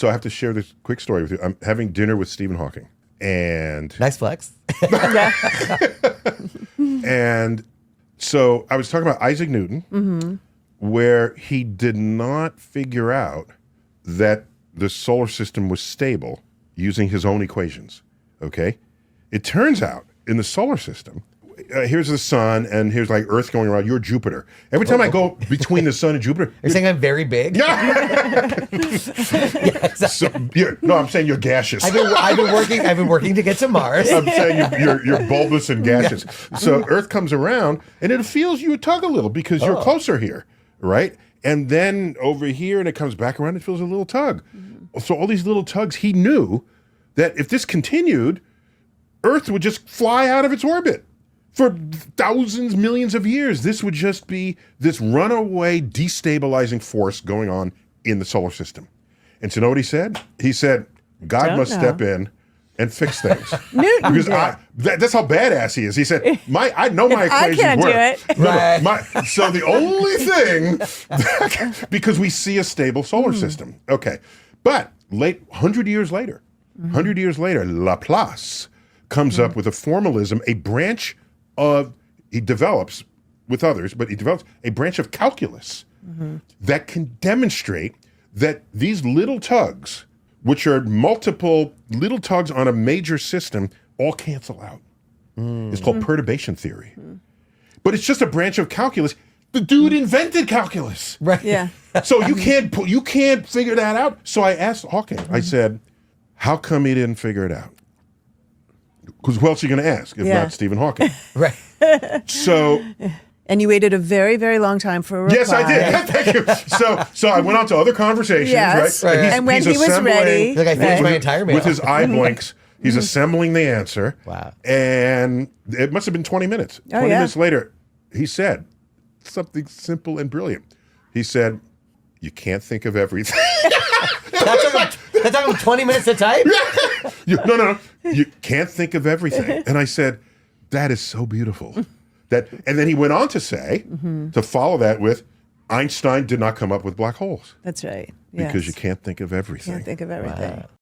So I have to share this quick story with you. I'm having dinner with Stephen Hawking. And nice flex. And so I was talking about Isaac Newton, where he did not figure out that the solar system was stable using his own equations, okay? It turns out in the solar system, here's the sun and here's like Earth going around, you're Jupiter. Every time I go between the sun and Jupiter. You're saying I'm very big? Yeah. No, I'm saying you're gaseous. I've been working to get to Mars. I'm saying you're bulbous and gaseous. So Earth comes around and it feels you tug a little because you're closer here, right? And then over here and it comes back around, it feels a little tug. So all these little tugs, he knew that if this continued, Earth would just fly out of its orbit. For thousands, millions of years, this would just be this runaway destabilizing force going on in the solar system. And so you know what he said? He said, God must step in and fix things. Newton because that's how badass he is. He said, I know my equations I can't work. do it. No, so the only thing, because we see a stable solar system. Okay. But 100 years later, Laplace comes up with a formalism, a branch of, he develops with others, but he develops a branch of calculus that can demonstrate that these little tugs, which are multiple little tugs on a major system, all cancel out. It's called perturbation theory. But it's just a branch of calculus. The dude invented calculus. Right. Yeah. So you can't figure that out. So I asked Hawking, I said, how come he didn't figure it out? Because who else are you going to ask if not Stephen Hawking? Right. So... And you waited a very, very long time for a reply. Yes, I did. Thank you. So I went on to other conversations, Yes. right? And when he was ready... Like I finished my entire meal. With his eye blinks, he's assembling the answer. Wow. And it must have been 20 minutes. 20 minutes later, he said something simple and brilliant. He said, you can't think of everything. That took him 20 minutes to type? No. You can't think of everything. And I said, that is so beautiful. And then he went on to say, to follow that with, Einstein did not come up with black holes. That's right. Because you can't think of everything. Can't think of everything. Wow.